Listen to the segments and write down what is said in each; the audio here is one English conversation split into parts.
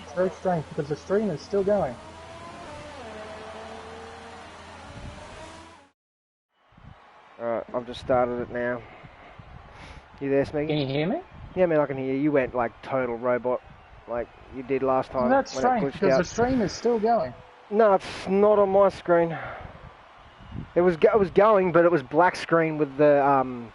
It's very strange because the stream is still going. Alright, I've just started it now. You there, Smiggy? Can you hear me? Yeah, man, I can hear you. You went like total robot, like you did last time. Well, that's strange because the stream is still going. No, it's not on my screen. It was going, but it was black screen with the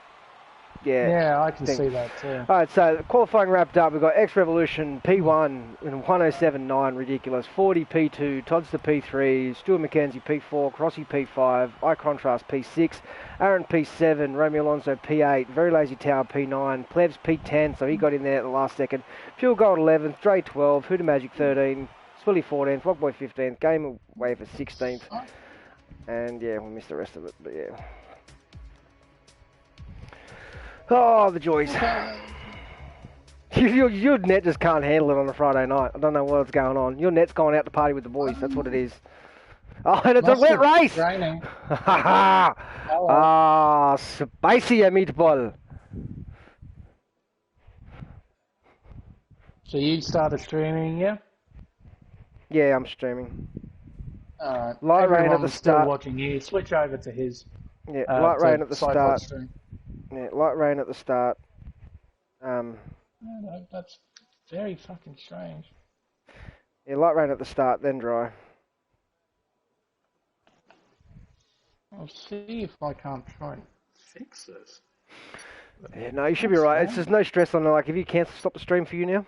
Yeah, I can see that too. Alright, so qualifying wrapped up. We've got X Revolution P1 in 107.9, ridiculous. 40 P2, Todd's the P3, Stuart McKenzie P4, Crossy P5, I Contrast P6, Aaron P7, Romeo Alonso P8, Very Lazy Tower P9, Plebs P10, so he got in there at the last second. Pure Gold 11th, Dre 12, Huda Magic 13, Swilly 14th, Rockboy 15th, Game Away for 16th. And yeah, we missed the rest of it, but yeah. Oh, the joys. Your net just can't handle it on a Friday night. I don't know what's going on. Your net's going out to party with the boys. That's what it is. Oh, and it's a wet race! Raining. Ah, spicy meatball. So you started streaming, yeah? Yeah, I'm streaming. Alright. Light rain at the start. Still watching you. Switch over to his. Yeah, light rain at the start. Stream. Yeah, light rain at the start. No, that's very fucking strange. Yeah, light rain at the start, then dry. I'll see if I can't try and fix this. Yeah, no, you should be right. It's just no stress on it. Like, if you cancel, stop the stream for you now.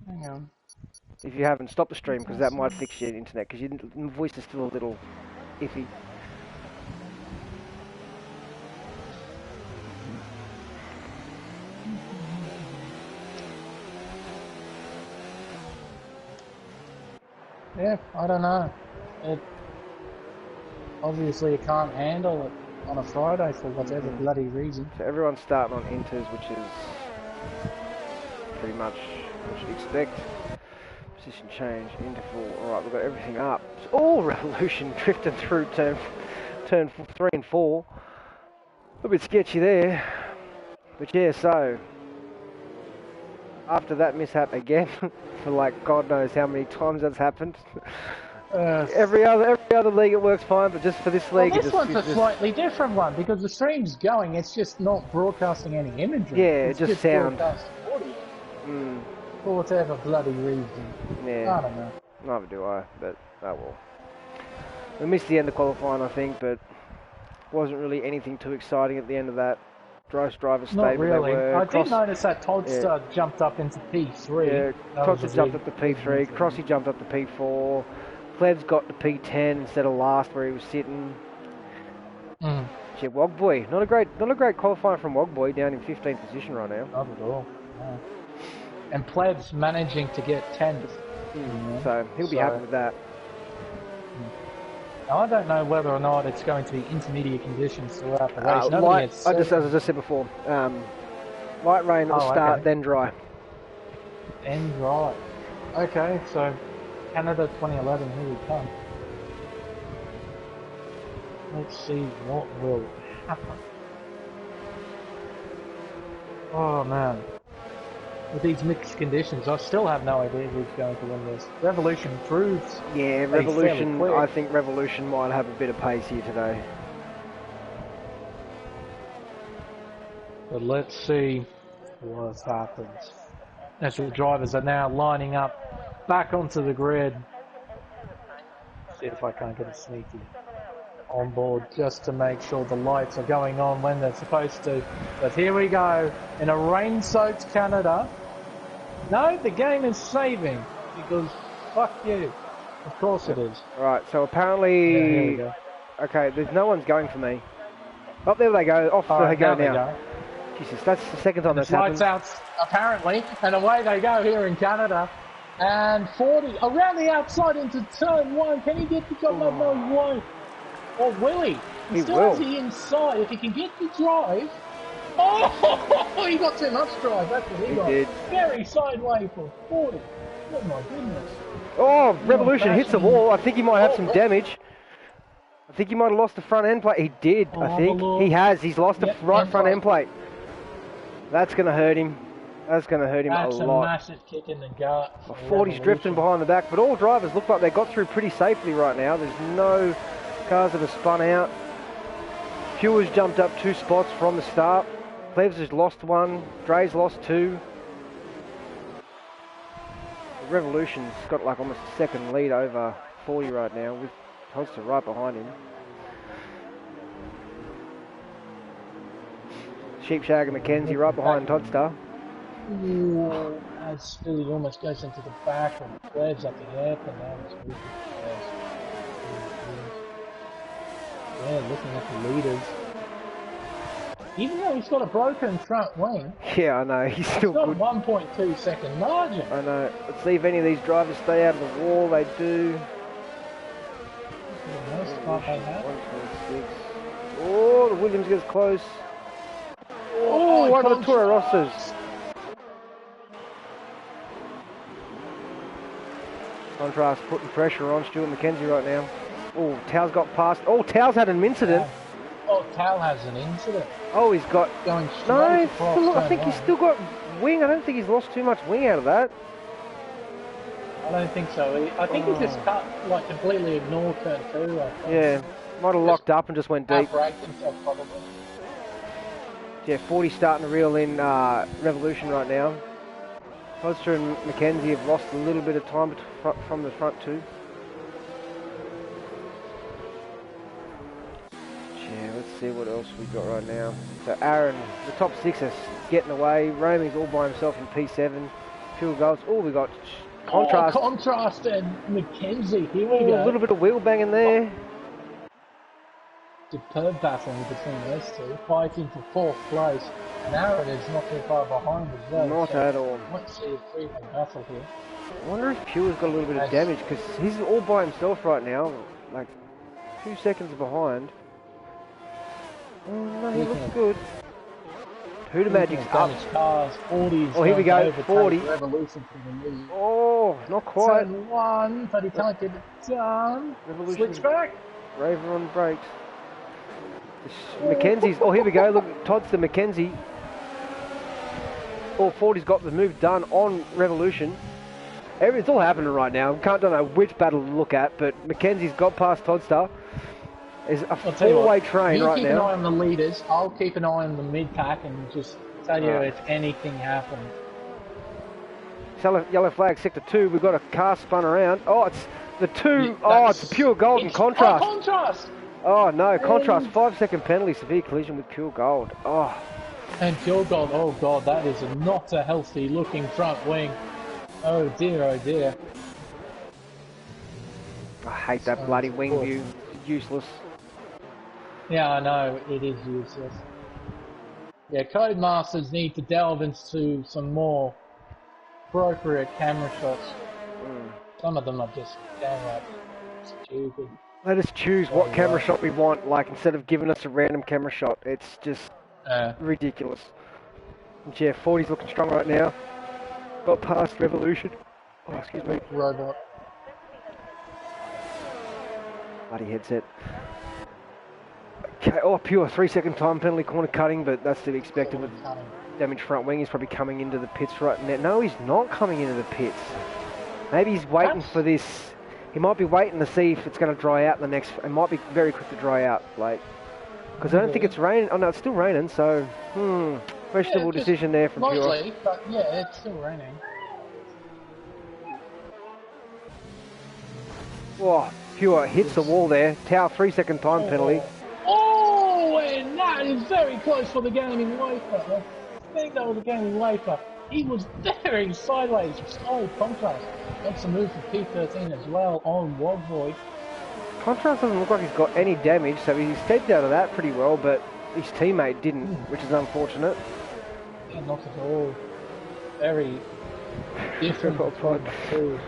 Hang on. If you haven't, stop the stream because that might fix your internet because your voice is still a little iffy. Yeah, I don't know. Obviously, you can't handle it on a Friday for whatever bloody reason. So everyone's starting on inters, which is pretty much what you'd expect. Position change, interval. Alright, we've got everything up. Oh, Revolution drifting through turn 3 and 4. A little bit sketchy there. But yeah, so after that mishap again, for like God knows how many times that's happened. Every other league it works fine, but just for this league, this one's a slightly different one because the stream's going. It's just not broadcasting any imagery. Yeah, it's just sound. Broadcasting audio. For whatever bloody reason. Yeah. I don't know. Neither do I, but oh well. We missed the end of qualifying, I think, but wasn't really anything too exciting at the end of that. Driver stayed Not where really. they were. I did notice that Toddster jumped up into P3. Yeah, Toddster jumped up to P3. Crossy jumped up to P4. Plebs got to P10 instead of last where he was sitting. Yeah, Wogboy, not a great qualifying from Wogboy, down in 15th position right now. Not at all. No. And Plebs managing to get 10th. So he'll be happy with that. Now, I don't know whether or not it's going to be intermediate conditions throughout the race. As I just said before, light rain at the start, then dry. Then dry. Okay, so Canada 2011, here we come. Let's see what will happen. Oh man. With these mixed conditions, I still have no idea who's going to win this. Revolution proves. Yeah, Revolution. I think Revolution might have a bit of pace here today. But let's see what happens. National drivers are now lining up back onto the grid. See if I can't get a sneaky on board just to make sure the lights are going on when they're supposed to. But here we go in a rain-soaked Canada. No, the game is saving because fuck you. Of course it is. Right, so apparently... Yeah, here we go. Okay, there's no one's going for me. Oh, there they go. Off they go now. Jesus, that's the second time that's happened. Lights out, apparently, and away they go here in Canada. And 40, around the outside into turn 1. Can he get the job? No way. Or will he? He still has the inside. If he can get the drive... Oh, he got too much drive. That's what he got. Did. Very sideways for 40. Oh my goodness. Oh, Revolution hits the wall. I think he might have some damage. I think he might have lost the front end plate. He did, I think. He has. He's lost the right front end plate. That's going to hurt him. That's going to hurt him That's a lot. That's a massive kick in the gut. 40's drifting behind the back, but all drivers look like they got through pretty safely right now. There's no cars that have spun out. Pure's jumped up 2 spots from the start. Cleves has lost 1. Dre's lost 2. The Revolution's got like almost a second lead over 40 right now, with Toadster right behind him. Sheepshag and Mackenzie right behind Toadster. Ooh, as Billy almost goes into the back and Cleves at the air, and now it's moving. Yeah, looking at the leaders. Even though he's got a broken front wing. Yeah, I know, he's still got good. 1.2 second margin. I know. Let's see if any of these drivers stay out of the wall. They do. Most 1.6. Oh, the Williams gets close. Oh, one of the Toro Rosses. Contrast putting pressure on Stuart Mackenzie right now. Oh, Tau's got past. Oh, Tau's had an incident. Oh, Tau has an incident. Oh, he's got... Going straight no, across I think he's still got wing. I don't think he's lost too much wing out of that. I don't think so. I think he just cut, like, completely ignored turn 2. Yeah, might have locked up and just went deep. Outbraked himself, probably. Yeah, 40 starting to reel in Revolution right now. Foster and Mackenzie have lost a little bit of time from the front 2. Yeah, let's see what else we got right now. So Aaron, the top 6 is getting away. Romy's all by himself in P7. Pure Goals. Oh, we got Contrast. Oh, Contrast and Mackenzie. Here we go. A little bit of wheel banging there. Superb battling between those two, fighting for 4th place. And Aaron is not too far behind as well. Not at all. Let's see a 3-way battle here. I wonder if Pure's got a little bit of damage, because he's all by himself right now. Like, 2 seconds behind. Oh, no, he looks good. Huda Magic's up. Cars, 40's oh, here we go, 40. Revolution for the lead. Oh, not quite. Turn 1, but he can't get it done. Switch back. Raver on brakes. Mackenzie's, oh, here we go, look, Todd's the Mackenzie. Oh, 40's got the move done on Revolution. It's all happening right now. Don't know which battle to look at, but Mackenzie's got past Todster. It's a 4-way train right now. You keep an eye on the leaders. I'll keep an eye on the mid-pack and just tell you if anything happens. Yellow flag, sector 2. We've got a car spun around. Oh, it's the 2. Oh, it's Pure Gold and Contrast. Oh, Contrast! Oh, no. Contrast, 5-second penalty, severe collision with Pure Gold. Oh. And Pure Gold, oh God, that is not a healthy looking front wing. Oh dear, oh dear. I hate that bloody wing view. Useless. Yeah, I know, it is useless. Yeah, Codemasters need to delve into some more appropriate camera shots. Some of them are just downright stupid. Let us choose what camera shot we want, like, instead of giving us a random camera shot. It's just ridiculous. And yeah, 40's looking strong right now. Got past Revolution. Oh, excuse me. Robot. Bloody headset. Okay, oh, Pure 3-second time penalty, corner cutting, but that's to be expected with damaged front wing. He's probably coming into the pits right now. No, he's not coming into the pits. Maybe he's waiting for this. He might be waiting to see if it's going to dry out in the next. It might be very quick to dry out, like, because I don't think it's raining. Oh no, it's still raining. So, questionable decision there from Pure. Lightly, but yeah, it's still raining. Oh, Pure hits the wall there. Tau 3-second time penalty. Oh, and that is very close for the gaming wafer. I think that was a gaming wafer. He was very sideways, solid Contrast. That's a move for P13 as well on Wogvoid. Contrast doesn't look like he's got any damage, so he escaped out of that pretty well, but his teammate didn't, which is unfortunate. Yeah, not at all. Very different between the two.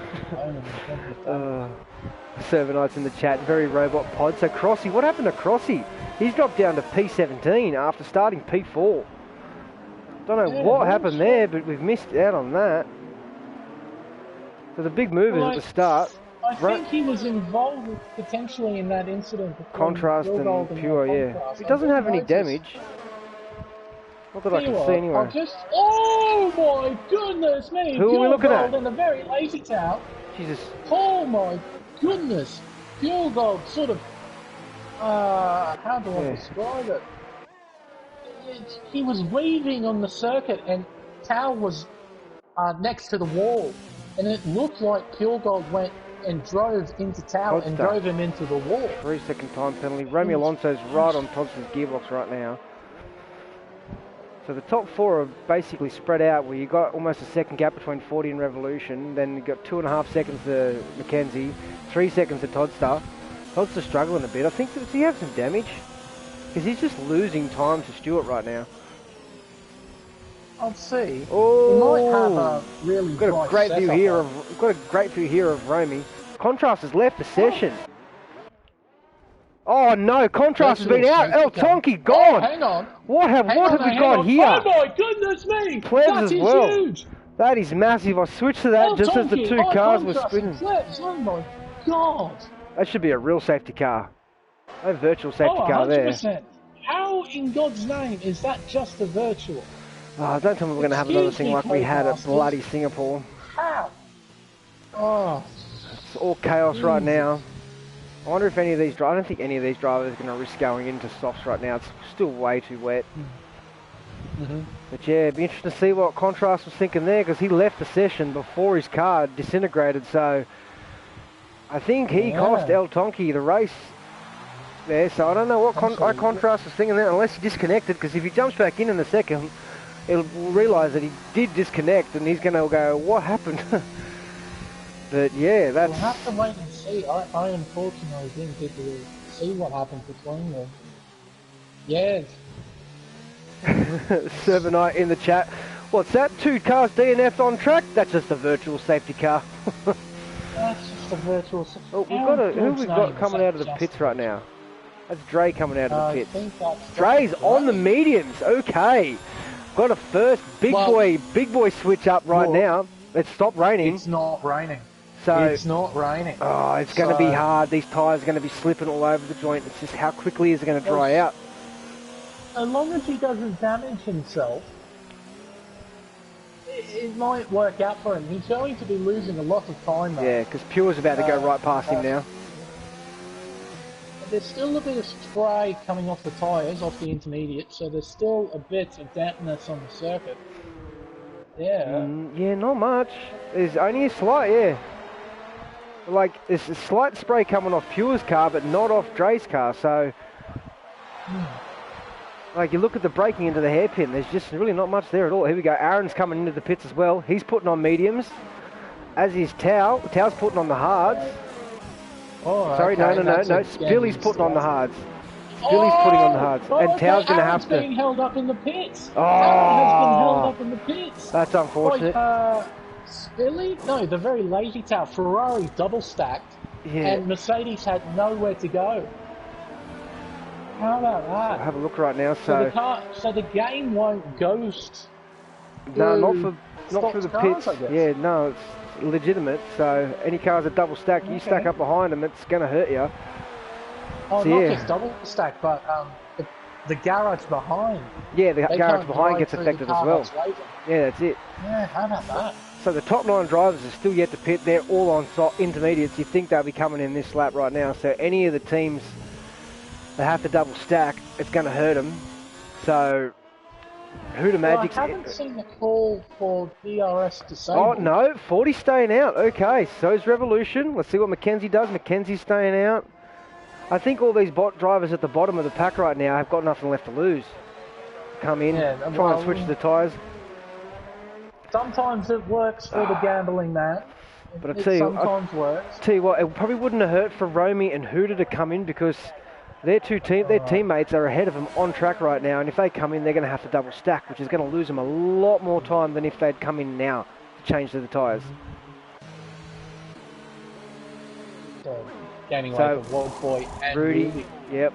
Servanites in the chat, very robot pod. So Crossy, what happened to Crossy? He's dropped down to P17 after starting P4. Don't know what happened there, but we've missed out on that. So the big move is at the start. I think he was involved potentially in that incident. Contrast and Pure, yeah. He doesn't have any damage. Not that I can see anyway. Oh my goodness me! Who are we looking at? In a very lazy towel. Jesus. Oh my goodness! Pure gold, sort of. How do I describe it? He was weaving on the circuit, and Tao was next to the wall, and it looked like Pure Gold went and drove into Tao and drove him into the wall. 3-second time penalty. Romy Alonso's right on Thompson's gearbox right now. So the top four are basically spread out where you got almost a second gap between 40 and Revolution. Then you got 2.5 seconds to Mackenzie, 3 seconds to Toddster. Toddster's struggling a bit. I think, does he have some damage? Because he's just losing time to Stewart right now. I'll see. Oh, he might have a really got a great view here of got a great view here of Romy. Contrast has left the session. Oh no, Contrast has been out. El Tonki gone. Oh, hang on. What have we got here? Oh my goodness me! Plebs as well. Huge. That is massive. I switched to that just as the two cars were spinning. Oh my god! That should be a real safety car. A virtual safety car there. How in God's name is that just a virtual? Oh, don't tell me we're going to have another thing like we had at bloody Singapore. How? Oh. It's all chaos right now. I wonder if any of these drivers, I don't think any of these drivers are going to risk going into softs right now. It's still way too wet. But yeah, it'd be interesting to see what Contrast was thinking there, because he left the session before his car disintegrated. So I think he cost El Tonki the race there. So I don't know what Contrast was thinking there, unless he disconnected, because if he jumps back in the second, he'll realise that he did disconnect, and he's going to go, what happened? But yeah, that's... We'll have to wait and see. I unfortunately didn't get to see what happened between them. Yes. Servanite in the chat. What's that? 2 cars DNF'd on track? That's just a virtual safety car. That's just a virtual safety car. Oh, who we've got coming out of the pits right now? That's Dre coming out of the pits. Dre's on the mediums. Okay. Got a first big boy switch up right now. It's stopped raining. It's not raining. So it's not raining. Oh, it's going to be hard. These tyres are going to be slipping all over the joint. It's just how quickly is it going to dry out? As long as he doesn't damage himself, it might work out for him. He's going to be losing a lot of time though. Yeah, because Pure's about to go right past him now. There's still a bit of spray coming off the tyres, off the intermediate, so there's still a bit of dampness on the circuit. Yeah. Yeah, not much. There's only a slight, like, there's a slight spray coming off Pure's car, but not off Dre's car, so... Like, you look at the braking into the hairpin, there's just really not much there at all. Here we go, Aaron's coming into the pits as well. He's putting on mediums, as is Tao. Tao's putting on the hards. Oh, sorry, okay, no. Billy's putting on the hards. Billy's putting on the hards, and Tao's going to have to... being held up in the pits. Oh! Aaron has been held up in the pits. That's unfortunate. Billy? No, the very lazy Tao. Ferrari double stacked, and Mercedes had nowhere to go. How about that? I'll have a look right now. So the game won't ghost. No, not for the cars, pits. Yeah, no, it's legitimate. So any cars that double stack, you stack up behind them, it's going to hurt you. Oh, so not just double stack, but the garage behind. Yeah, the garage behind gets affected as well. Yeah, that's it. Yeah, how about that? So the top 9 drivers are still yet to pit. They're all on intermediates. You think they'll be coming in this lap right now. So any of the teams that have to double stack, it's going to hurt them. So Huda Magic's... I haven't seen the call for DRS to say. Oh, no, 40 staying out. Okay, so's Revolution. Let's see what Mackenzie does. Mackenzie's staying out. I think all these drivers at the bottom of the pack right now have got nothing left to lose. Come in, try and switch the tyres. Sometimes it works for the gambling man. But I tell you what, it probably wouldn't have hurt for Romy and Huda to come in, because their teammates are ahead of them on track right now, and if they come in, they're going to have to double stack, which is going to lose them a lot more time than if they'd come in now to change to the tyres. Gaining away from World Boy and Rudy. Yep.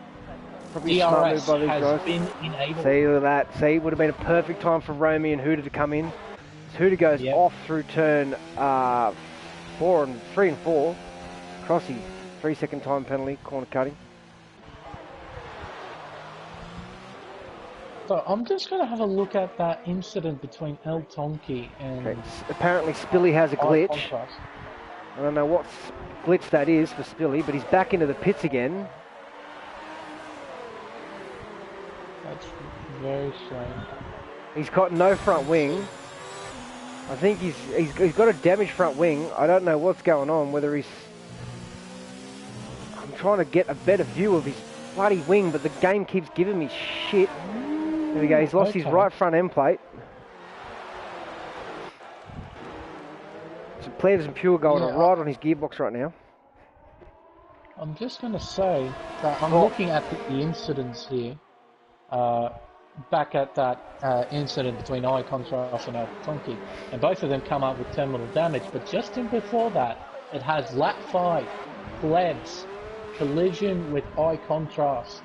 Probably a smart move by these guys. Been enabled. See, look at that. See, it would have been a perfect time for Romy and Huda to come in. Huda goes off through turn 3 and 4. Crossy, 3-second time penalty, corner cutting. So I'm just going to have a look at that incident between El Tonki and... Okay. Apparently Spilly has a glitch. Contrast. I don't know what glitch that is for Spilly, but he's back into the pits again. That's very strange. He's got no front wing. I think he's got a damaged front wing. I don't know what's going on, whether he's... I'm trying to get a better view of his bloody wing, but the game keeps giving me shit. There we go, he's lost his right front end plate. So Plebs and Pure going right on his gearbox right now. I'm just going to say that I'm looking at the incidents here. Back at that incident between Eye Contrast and El Tonki, and both of them come up with terminal damage, but just in before that, it has lap 5, Plebs, collision with Eye Contrast.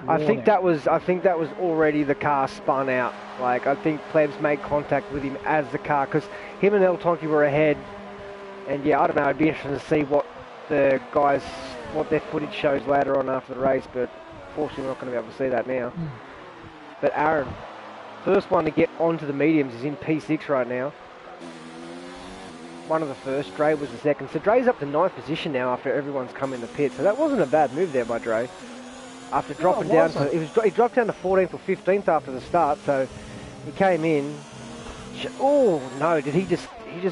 I think that was already the car spun out. Like, I think Plebs made contact with him as the car, because him and El Tonki were ahead, and yeah, I don't know, I'd be interested to see what the guys, what their footage shows later on after the race, but unfortunately we're not going to be able to see that now. But Aaron, first one to get onto the mediums, is in P6 right now. One of the first, Dre was the second. So Dre's up to 9th position now after everyone's come in the pit. So that wasn't a bad move there by Dre. After dropping down to, he dropped down to 14th or 15th after the start, so he came in. Oh no, did he just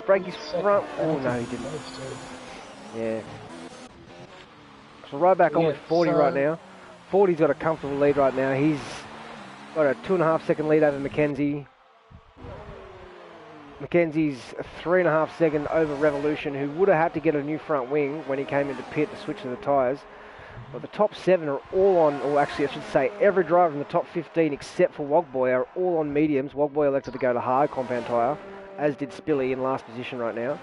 break his front? Oh no, he didn't. Yeah. So right back on with 40 right now. 40's got a comfortable lead right now. He's got a 2.5 second lead over Mackenzie. Mackenzie's a 3.5 second over Revolution, who would have had to get a new front wing when he came into pit to switch to the tyres. But the top 7 are all on, or actually I should say every driver in the top 15 except for Wogboy are all on mediums. Wogboy elected to go to hard compound tyre, as did Spilly in last position right now.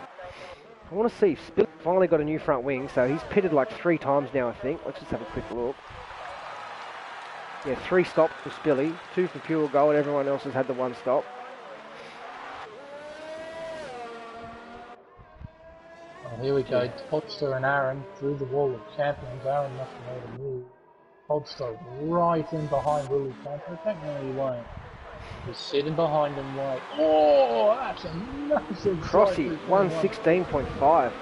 I want to see if Spilly finally got a new front wing, so he's pitted like 3 times now I think. Let's just have a quick look. Yeah, 3 stops for Spilly, 2 for Pure Gold, everyone else has had the 1 stop. Oh, here we go, Podster and Aaron through the wall of champions. Aaron must have made a move. Podster right in behind Willie Camper. Technically he won't. Just sitting behind him wait. Oh, that's a massive Crossy, 116.5.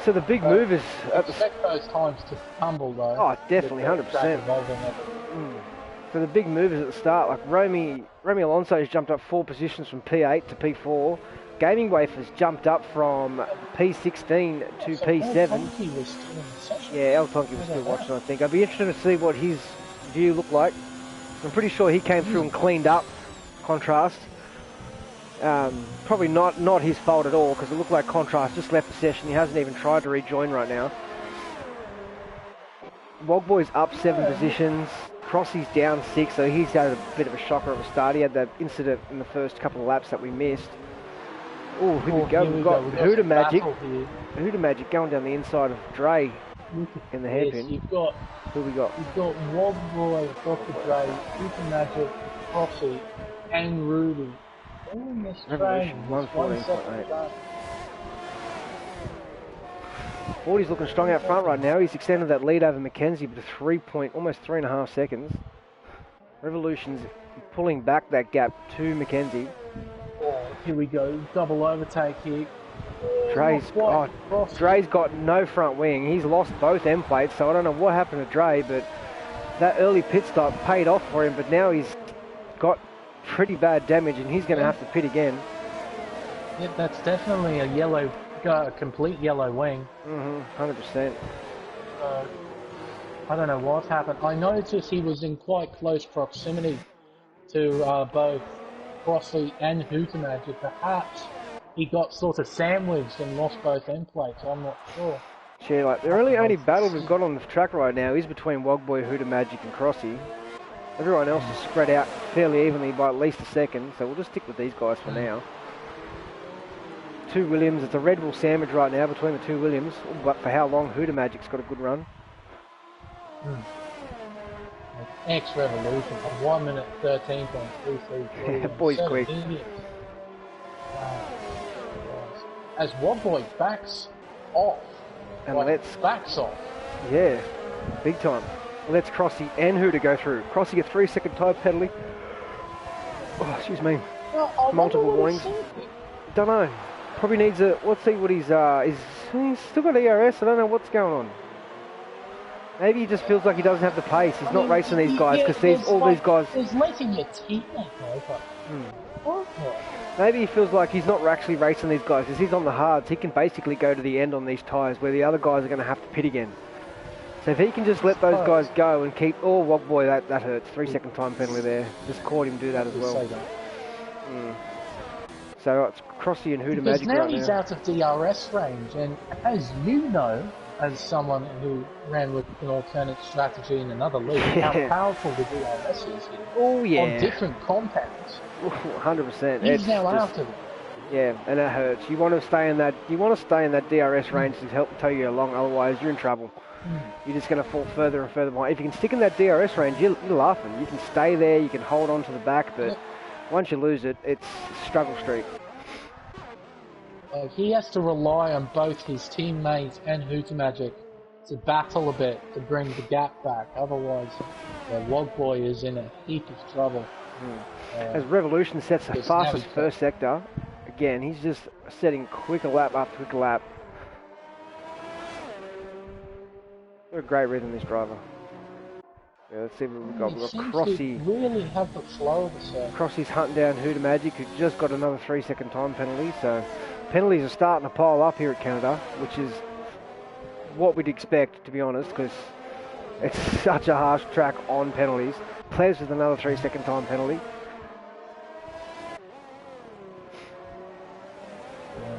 So the big move is... Expect those times to tumble though. Oh, definitely, 100%. So the big move is at the start, like Romy Alonso has jumped up 4 positions from P8 to P4. Gaming Wafers jumped up from P16 to P7. Yeah, El Tonki was still watching, I think. I'd be interested to see what his view looked like. I'm pretty sure he came through and cleaned up Contrast. Probably not his fault at all, because it looked like Contrast just left the session. He hasn't even tried to rejoin right now. Wogboy's up 7 positions. Crossy's down 6, so he's had a bit of a shocker of a start. He had that incident in the first couple of laps that we missed. Oh, here we go. We've got Huda Magic. Huda Magic going down the inside of Dre in the hairpin. You've got... Who we got? You've got Wogboy, Dr. Dre, Huda Magic, Crossy, and Rudy. All in this train. 114.8. 40's looking strong out front right now. He's extended that lead over Mackenzie to almost 3.5 seconds. Revolution's pulling back that gap to Mackenzie. Oh, here we go, double overtake here. Dre's got no front wing. He's lost both end plates, so I don't know what happened to Dre, but that early pit stop paid off for him, but now he's got pretty bad damage and he's going to have to pit again. Yeah, that's definitely a complete yellow wing. 100%. I don't know what happened. I noticed he was in quite close proximity to both Crossy and Hootermagic. Perhaps he got sort of sandwiched and lost both end plates. I'm not sure. Yeah, like the really only battle we've got on the track right now is between Wogboy, Hootermagic and Crossy. Everyone else is spread out fairly evenly by at least a second, so we'll just stick with these guys for now. 2 Williams, it's a Red Bull sandwich right now between the 2 Williams, but for how long Hootermagic's got a good run. X-Revolution for 1 minute 13.333. Boy's quick. As Wogboy backs off. And backs off. Yeah, big time. Lets Crossy and Who to go through. Crossy a 3-second tyre penalty. Oh, excuse me. Well, Multiple warnings. Don't know. Probably needs a. Let's see what he's still got ERS. I don't know what's going on. Maybe he just feels like he doesn't have the pace. He's not racing these guys because these guys. He's letting your teammate go. Maybe he feels like he's not actually racing these guys because he's on the hards. He can basically go to the end on these tyres where the other guys are going to have to pit again. So if he can just let those guys go and keep... Oh, Wog Boy, that hurts. 3-second time penalty there. Just caught him do that as well. So it's Crossy and Who to Magic right now. Because now he's out of DRS range, and as you know, as someone who ran with an alternate strategy in another league, how powerful the DRS is here. Oh, yeah. On different compounds. 100%. He's now out of it. Yeah, and that hurts. You want to stay in that. You want to stay in that DRS range to help tow you along. Otherwise, you're in trouble. You're just going to fall further and further behind. If you can stick in that DRS range, you're laughing. You can stay there. You can hold on to the back, but once you lose it, it's struggle street. He has to rely on both his teammates and Hootermagic to battle a bit to bring the gap back. Otherwise, Wog Boy is in a heap of trouble. As Revolution sets the fastest first sector, again, he's just setting quicker lap after quicker lap. What a great rhythm, this driver. Yeah, let's see what we've got. We've got Crossy. Really have the flow of the circuit. Crossy's hunting down Hootermagic, who just got another 3-second time penalty. So penalties are starting to pile up here at Canada, which is what we'd expect, to be honest, because it's such a harsh track on penalties. Plez with another 3-second time penalty.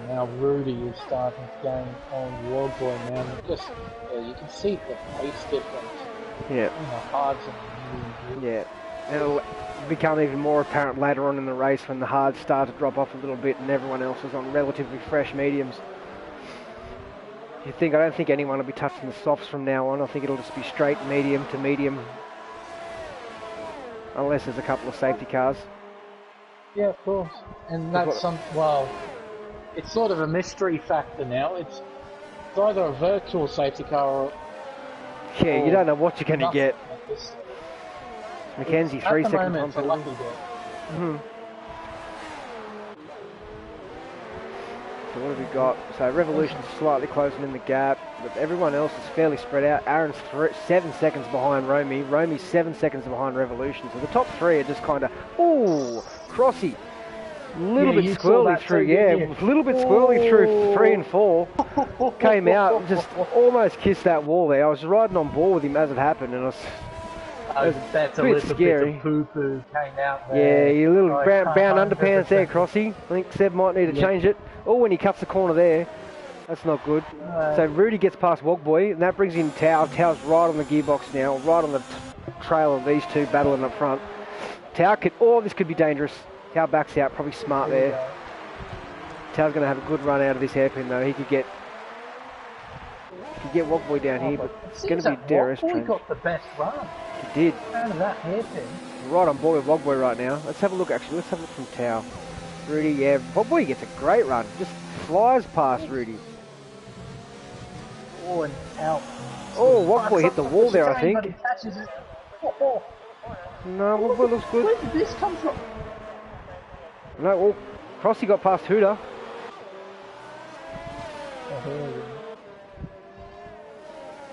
Now Rudy is starting to gain on Wog Boy now. Just you can see the pace difference. Yeah. In the hards and the yeah. It'll become even more apparent later on in the race when the hards start to drop off a little bit and everyone else is on relatively fresh mediums. I don't think anyone will be touching the softs from now on. I think it'll just be straight medium to medium. Unless there's a couple of safety cars. Yeah, of course. And that's it's sort of a mystery factor now. It's either a virtual safety car or... Yeah, you don't know what you're going to get. Mackenzie, 3-second time penalty. So what have we got? So Revolution's slightly closing in the gap, but everyone else is fairly spread out. Aaron's 7 seconds behind Romy. Romy's 7 seconds behind Revolution. So the top three are just kind of... Ooh, Crossy. A little bit squirrely through, a little bit squirrely through 3 and 4. Came out, just almost kissed that wall there. I was riding on board with him as it happened, and it was a bit scary. Poo-poo came out there. Yeah, your little brown underpants there, Crossy. I think Seb might need to change it. Oh, when he cuts the corner there, that's not good. So Rudy gets past Wog Boy, and that brings in Tao. Tao's right on the gearbox now, right on the trail of these two battling up front. Tao could, this could be dangerous. Tao backs out, probably smart there. Tao's going to have a good run out of this hairpin though. He could get Wog Boy down here, but it's going to be DRS train. Wog Boy got the best run. He did. Out of that hairpin. Right on board with Wog Boy right now. Let's have a look actually. Let's have a look from Tao. Rudy, Wog Boy gets a great run. Just flies past Rudy. Oh, and Tao. Oh, Wog Boy hit the wall there, I think. No, Wog Boy looks good. Where did this come from? No, Crossy got past Hooter.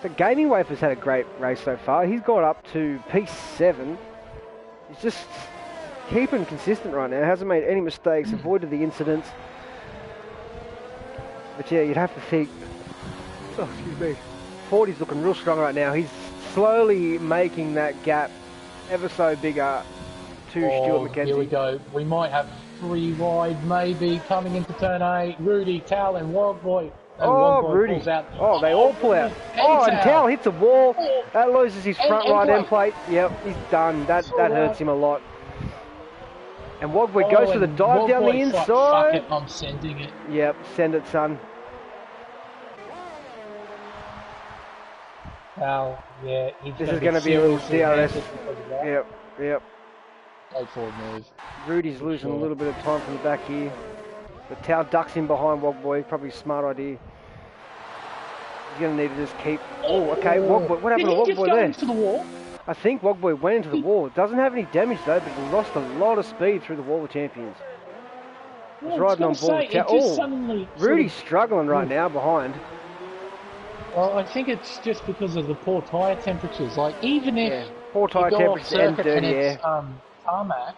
So Gaming Wave has had a great race so far. He's got up to P7. He's just keeping consistent right now. Hasn't made any mistakes, avoided the incidents. But yeah, you'd have to think... Oh, excuse me. 40's looking real strong right now. He's slowly making that gap ever so bigger to Stuart McKenzie. Here we go. We might have 3 wide maybe coming into turn 8. Rudy, Tal and Wog Boy. Rudy. Out. They all pull out. And Tal hits a wall. That loses his front right end plate. Yep, he's done. That hurts him a lot. And Wog Boy goes for the dive down the inside. Fuck it, I'm sending it. Yep, send it, son. Tal, this is going to be a little DRS. Yep. Go forward move. Rudy's losing a little bit of time from the back here. But Tao ducks in behind Wog Boy. Probably a smart idea. He's going to need to just keep... Oh, okay. Wogboy. What happened to Wogboy there? Did he just go into the wall? I think Wogboy went into the wall. Doesn't have any damage though, but he lost a lot of speed through the wall of champions. He's riding on board. Rudy's struggling right now behind. Well, I think it's just because of the poor tyre temperatures. Like, even if poor tyre temperatures and dirty air. Tarmac,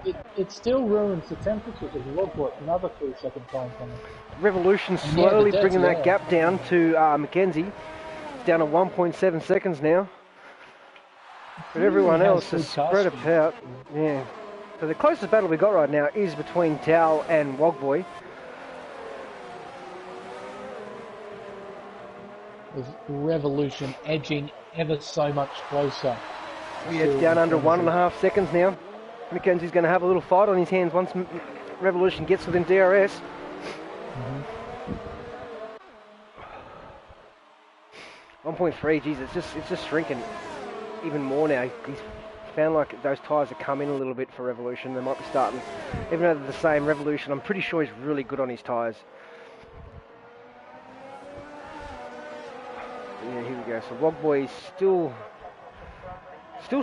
it still ruins the temperatures of the logbook. Another 3-second time coming. Revolution slowly bringing that gap down to Mackenzie. It's down to 1.7 seconds now. But everyone else is spread apart. Yeah. So the closest battle we got right now is between Tao and Wogboy. With Revolution edging ever so much closer. Yeah, it's down under 1.5 seconds now. Mackenzie's going to have a little fight on his hands once Revolution gets within DRS. 1.3, geez, it's just shrinking even more now. He's found like those tyres have come in a little bit for Revolution. They might be starting, even though they're the same Revolution, I'm pretty sure he's really good on his tyres. Yeah, here we go. So Wogboy's still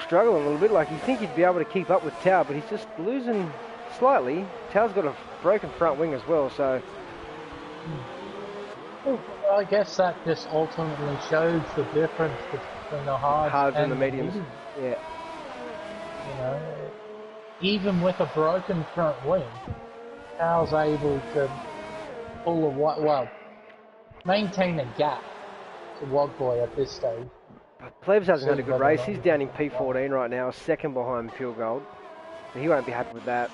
struggling a little bit. Like, you think he'd be able to keep up with Tao, but he's just losing slightly. Tao's got a broken front wing as well, so... Well, I guess that just ultimately shows the difference between the hards and the mediums. Yeah. You know, even with a broken front wing, Tao's able to pull maintain a gap to Wogboy at this stage. Plebs hasn't had a good race. He's down in P14 right now, second behind Pure Gold. He won't be happy with that.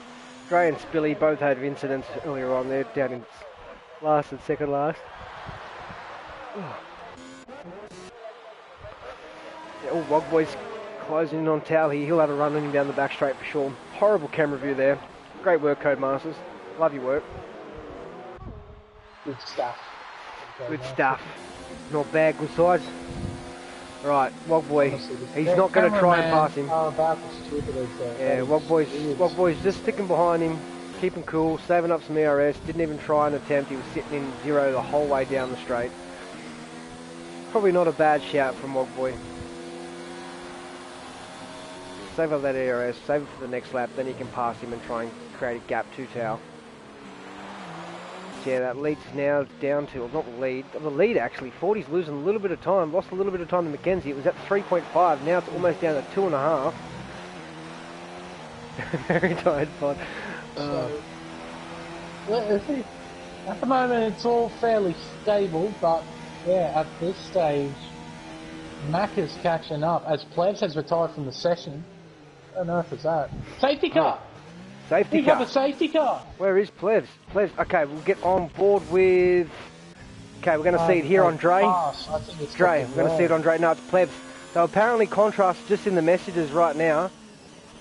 Gray and Spilly both had incidents earlier on. They're down in last and second last. Yeah, Wogboy's closing in on Tao here. He'll have a run on him down the back straight for sure. Horrible camera view there. Great work, Codemasters. Love your work. Good stuff. Good stuff. Not bad, good sides. Right, Wogboy, he's not going to try and pass him. Yeah, Wogboy's just sticking behind him, keeping cool, saving up some ERS, didn't even try and attempt, he was sitting in zero the whole way down the straight. Probably not a bad shout from Wogboy. Save up that ERS, save it for the next lap, then you can pass him and try and create a gap to Tao. Yeah, that lead's now down to, well, not the lead actually, 40's losing a little bit of time, lost a little bit of time to Mackenzie, it was at 3.5, now it's almost down to 2.5. Very tired pod. So, at the moment it's all fairly stable, but yeah, at this stage, Mac is catching up, as Plebs has retired from the session. What on earth is that? Safety car! Oh. Safety car. We have a safety car. Where is Plebs? Plebs. Okay, we'll get on board with... Okay, we're going to see it here on Dre. Dre, we're going to see it on Dre. No, it's Plebs. So apparently Contrast just in the messages right now.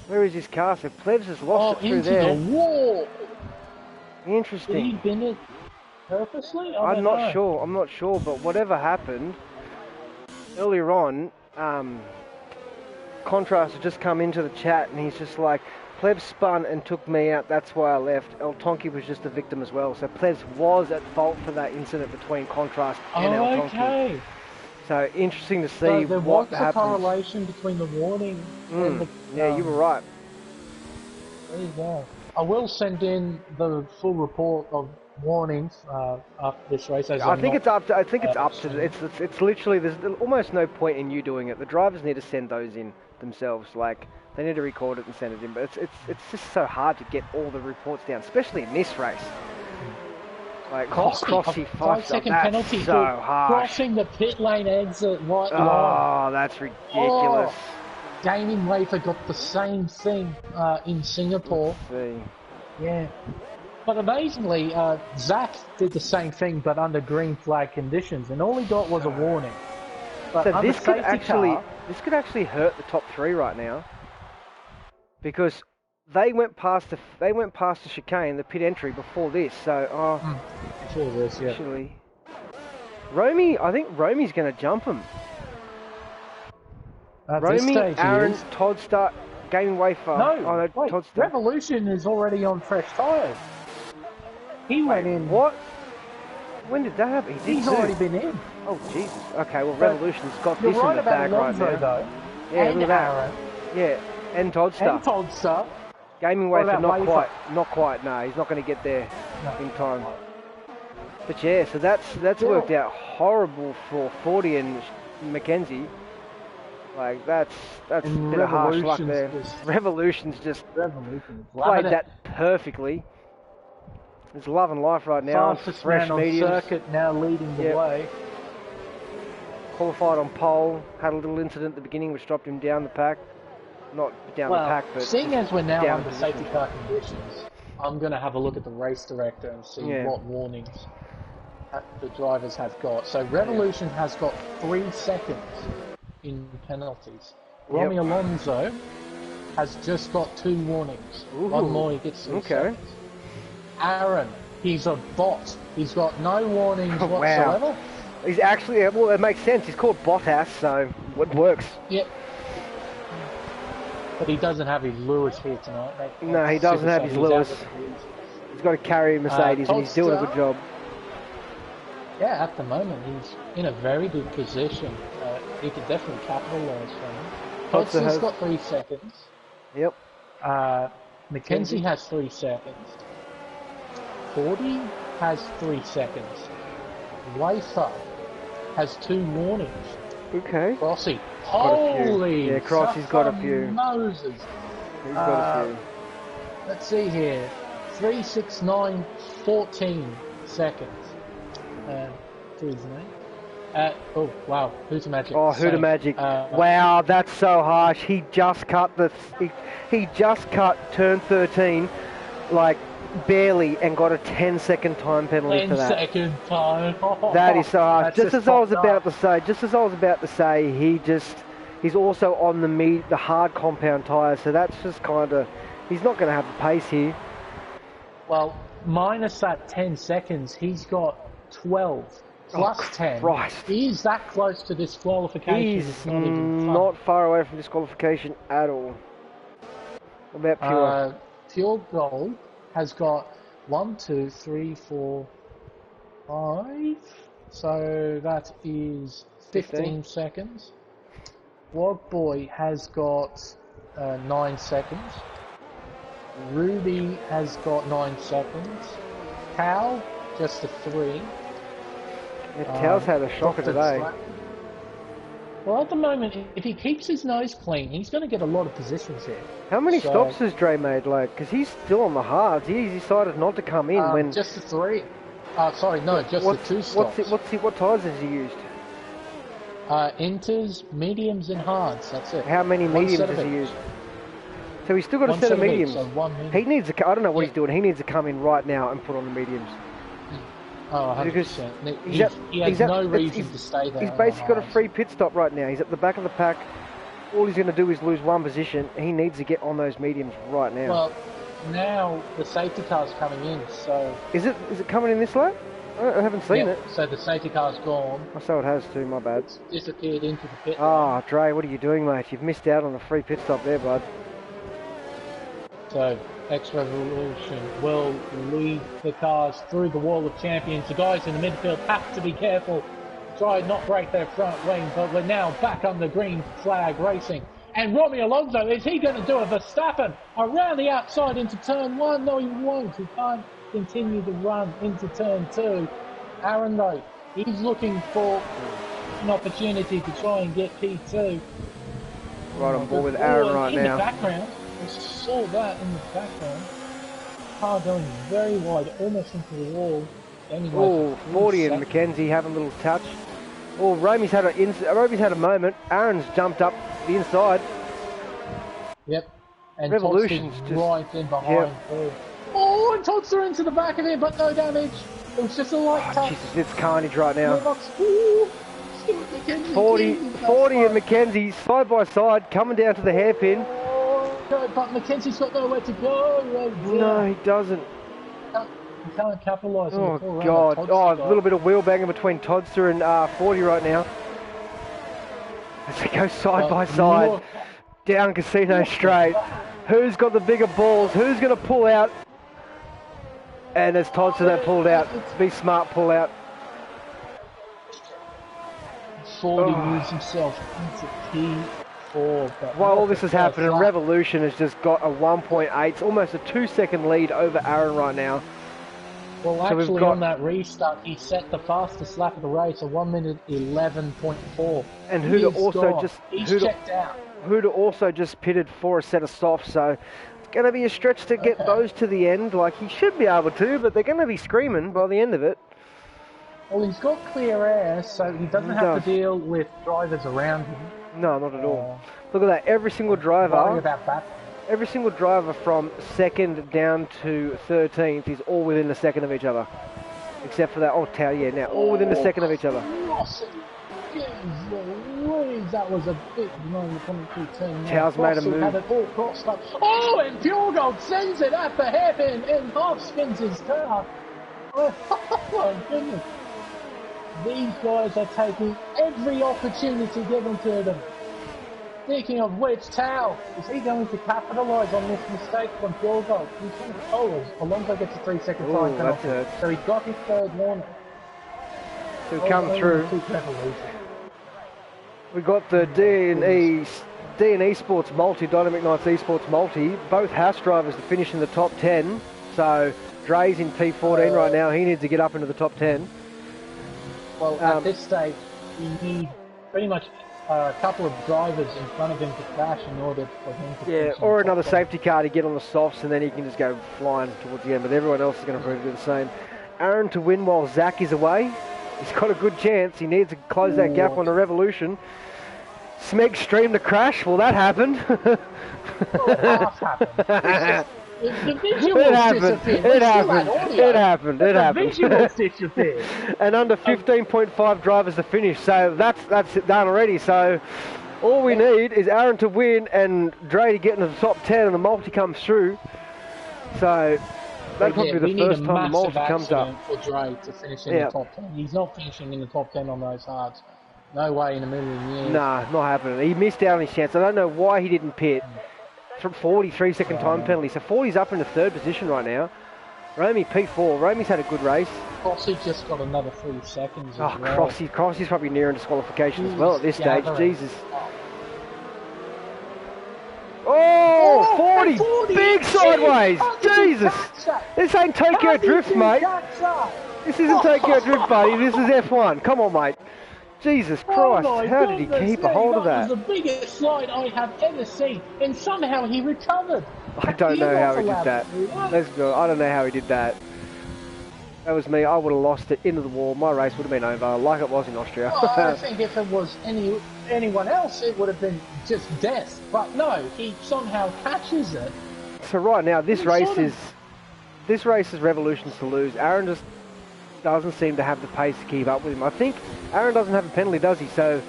Where is his car? So Plebs has lost it through there. Into the wall. Interesting. Did he bin it purposely? I'm not sure. I'm not sure, but whatever happened earlier on, Contrast had just come into the chat and he's just like, Plebs spun and took me out, that's why I left. El Tonki was just a victim as well. So Plebs was at fault for that incident between Contrast and El Tonki. Okay. So interesting to see so there what was happens. A correlation between the warning and the... Yeah, you were right. There you go. I will send in the full report of warnings after this race. I think it's up to. It's literally, there's almost no point in you doing it. The drivers need to send those in themselves. Like, they need to record it and send it in, but it's just so hard to get all the reports down, especially in this race. Like, Crossy 5-second penalty so for harsh. Crossing the pit lane exit right line. Oh, that's ridiculous. Gaming Wafer got the same thing in Singapore. Yeah. But amazingly, Zach did the same thing, but under green flag conditions, and all he got was a warning. But so this could actually hurt the top three right now, because they went past the chicane, the pit entry before this. So before this, yeah. Actually, I think Romy's going to jump him. Romy, Aaron, Todd start Gaming Wafer. No, wait, Todd Revolution is already on fresh tyres. He went in. What? When did that happen? He's already been in. Oh, Jesus. Okay, well, But Revolution's got you're this in right the about bag right Alonso, now. though. Yeah, And look at that. Aaron. Yeah, and Toddster. And Toddster. Gaming What wafer, about Wafer? not quite. No, he's not going to get there No. in time. But yeah, so that's worked out horrible for 40 and Mackenzie. Like that's a bit of harsh luck there. Revolution's just played that perfectly. It's love and life right now. Fastest Fresh man on mediums. circuit now leading the way. Qualified on pole. Had a little incident at the beginning which dropped him down the pack. Not down the pack, but seeing as we're now down under safety car conditions, I'm going to have a look at the race director and see what warnings the drivers have got. So Revolution has got 3 seconds in penalties. Romy Alonso has just got 2 warnings. Ooh. One more, he gets 3 seconds. Aaron, he's a bot. He's got no warnings whatsoever. Wow. He's actually, well, it makes sense. He's called Bottas, so it works. Yep. But he doesn't have his Lewis here tonight. No, he doesn't have his Lewis. He's got to carry Mercedes, and he's doing a good job. Yeah, at the moment, he's in a very good position. He could definitely capitalise from it. Toddster's got 3 seconds. Yep. Mackenzie has 3 seconds. 40 has 3 seconds. Wafer has 2 warnings. Okay. Crossy. Holy! Yeah, Crossy's got a few. Moses. He's got a few. Let's see here. 3, 6, 9, 14 seconds. To his name. Oh wow, Huda Magic. Oh, Huda Magic. Wow, that's so harsh. He just cut he just cut turn 13, like barely, and got a 10-second time penalty for that. 10-second time. That is so harsh. Just as I was about to say, he's also on the hard compound tyres, so that's just kind of, he's not going to have the pace here. Well, minus that 10 seconds, he's got 12 plus 10. Christ. He is that close to disqualification. He's not far away from disqualification at all. What about Pure? Pure Gold has got 1, 2, 3, 4, 5. So that is 15 seconds. Wog Boy has got 9 seconds. Ruby has got 9 seconds. Cal, just a 3. Yeah, Cal's had a shocker today. Well, at the moment, if he keeps his nose clean, he's going to get a lot of positions here. How many stops has Dre made? Like, because he's still on the hards. He decided not to come in when. Just the 3. Sorry, no, just the 2 stops. What tyres has he used? Inters, mediums, and hards. That's it. How many mediums has he used? So he's still got a set of mediums. So 1 medium. He needs to. I don't know what he's doing. He needs to come in right now and put on the mediums. Oh, 100%. He has no reason to stay there. He's basically got a free pit stop right now. He's at the back of the pack. All he's going to do is lose 1 position. He needs to get on those mediums right now. Well, now the safety car's coming in, so... Is it coming in this lap? I haven't seen it. So the safety car's gone. I saw it has too, my bad. It's disappeared into the pit. Ah, Dre, what are you doing, mate? You've missed out on a free pit stop there, bud. So, X-Revolution will lead the cars through the wall of champions. The guys in the midfield have to be careful. Try not break their front wing, but we're now back on the green flag racing. And Romy Alonso, is he going to do a Verstappen around the outside into turn 1? No, he won't. He can't continue to run into turn 2. Aaron, though, he's looking for an opportunity to try and get P2. Right on board with Aaron right now. In the background, we saw that in the background. Car going very wide, almost into the wall. Oh, 40 and Mackenzie having a little touch. Oh, Romy's had a moment. Aaron's jumped up the inside. Yep. And Revolution's just right in behind. Yep. Oh, and Toddster into the back of him, but no damage. It was just a light touch. Jesus, it's carnage right now. Ooh, 40 and Mackenzie side by side coming down to the hairpin. No, but Mackenzie's got nowhere to go. No, he doesn't. He can't capitalise on the full God. run. Oh, a little bit of wheel banging between Toddster and 40 right now. As they go side by side down Casino Straight. Who's got the bigger balls? Who's going to pull out? And it's Toddster that pulled out. Be smart, pull out. 40 moves himself into P4. While all this is happening, Revolution has just got a 1.8. It's almost a 2-second lead over Aaron right now. Well, actually, on that restart, he set the fastest lap of the race, a 1 minute 11.4. And Huda checked out. Huda also just pitted for a set of softs, so it's going to be a stretch to get those to the end. Like, he should be able to, but they're going to be screaming by the end of it. Well, he's got clear air, so he doesn't have to deal with drivers around him. No, not at all. Look at that. Every single driver from 2nd down to 13th is all within a second of each other. Except for that. Oh, Tao, yeah, now. All within a second of each other. That was a big moment coming through turn. Tao's made a move. Had it all crossed up. Oh, and Pure Gold sends it at the hairpin and half spins his car. Oh my goodness. These guys are taking every opportunity given to them. Speaking of which, Tao, is he going to capitalise on this mistake from Pure Gold? He's going to forward. Alonso gets a 3-second time penalty. So he got his third warning. To come through. We got the D&E Esports multi, Dynamic Knights Esports multi. Both house drivers to finish in the top 10. So Dre's in P14 right now. He needs to get up into the top 10. Well, at this stage, you need pretty much a couple of drivers in front of him to crash in order for him to... Yeah, or another safety car to get on the softs, and then he can just go flying towards the end. But everyone else is going to probably do the same. Aaron to win while Zach is away. He's got a good chance. He needs to close that gap on the Revolution. Smeg stream to crash. Well, that happened. It happened. And under 15.5 drivers to finish. So that's done already. So all we need is Aaron to win and Dre to get into the top 10 and the multi comes through. So that's probably the first time the multi comes up. For Dre to finish in the top 10. He's not finishing in the top 10 on those hards. No way in a million years. Nah, not happening. He missed out on his chance. I don't know why he didn't pit. 43-second time penalty. So 40's up in the 3rd position right now. Romy P4. Romy's had a good race. Crossy just got another 3 seconds as well. Crossy's probably nearing disqualification as well at this stage. Jesus. Oh, 40 big sideways. Jesus. This ain't Tokyo Drift, mate. This isn't Tokyo Drift, buddy. This is F1. Come on, mate. Jesus Christ, how did he keep a hold of that? That was the biggest slide I have ever seen, and somehow he recovered. I don't know how he did that. Let's go. I don't know how he did that. That was me. I would have lost it into the wall. My race would have been over, like it was in Austria. Well, I think if it was anyone else, it would have been just death. But no, he somehow catches it. So right now, this race is Revolution's to lose. Aaron just doesn't seem to have the pace to keep up with him. I think Aaron doesn't have a penalty, does he? So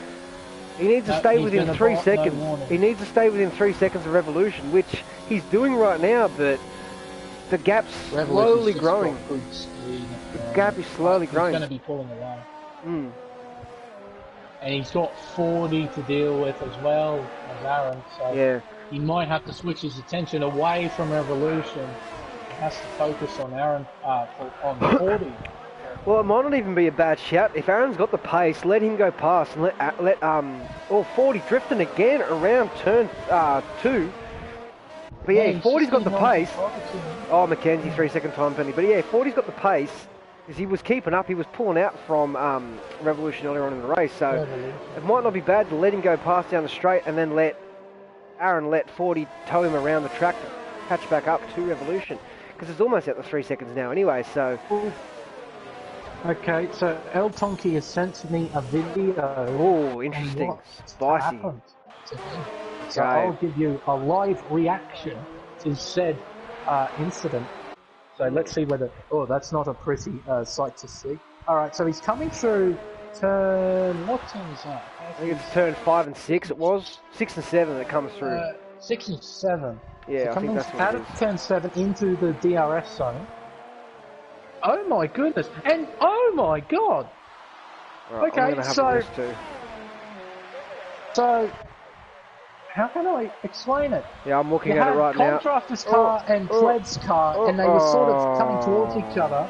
he needs to stay within 3 seconds. He needs to stay within 3 seconds of Revolution, which he's doing right now, but the gap's slowly growing. The gap is slowly growing. He's going to be pulling away. And he's got 40 to deal with as well as Aaron, so he might have to switch his attention away from Revolution. He has to focus on Aaron, on 40. Well, it might not even be a bad shout. If Aaron's got the pace, let him go past and let 40 drifting again around turn 2. But yeah, 40's got the pace. Oh, Mackenzie 3-second time penalty. But yeah, 40's got the pace because he was keeping up. He was pulling out from Revolution earlier on in the race. So it might not be bad to let him go past down the straight and then let Aaron let 40 tow him around the track to catch back up to Revolution. Because it's almost at the 3 seconds now anyway, so... Okay, so El Tonki has sent me a video. Oh, interesting. Spicy. So I'll give you a live reaction to said incident. So let's see whether... Oh, that's not a pretty sight to see. Alright, so he's coming through turn... What turn is that? I think it's turn 5 and 6 it was. 6 and 7 that comes through. 6 and 7. Yeah, so I think that's what out of turn 7 into the DRS zone. Oh my goodness! And oh my god! Right, okay, so how can I explain it? Yeah, I'm looking at it right now. Contraster's car and Fled's car, and they were sort of coming towards each other.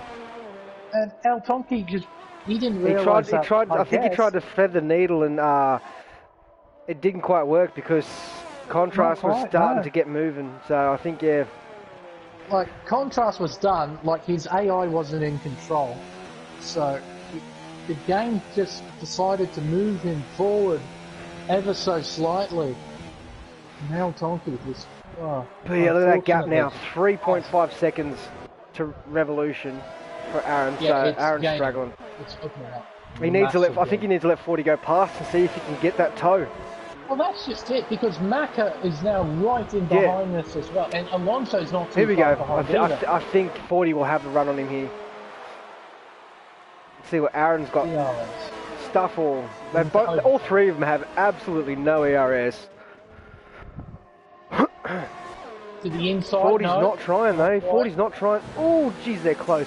And El Tonki just He didn't He realise tried. that. He tried. I think he tried to thread the needle, and it didn't quite work because contrast was starting to get moving. So I think, yeah. Like, contrast was done, like his AI wasn't in control. So the game just decided to move him forward ever so slightly. Now Tonki was... Oh, but yeah, look at that gap now. 3.5 seconds to Revolution for Aaron. Yeah, so Aaron's gaining. struggling. It's opening up. He needs to let. I think he needs to let 40 go past and see if he can get that toe. Well, that's just it, because Macca is now right in behind us as well, and Alonso's not too Here we far go. behind I think 40 will have the run on him here. Let's see what Aaron's got. Stuff all. All three of them have absolutely no ERS. To the inside, 40's not trying though. 40's not trying. Oh, geez, they're close.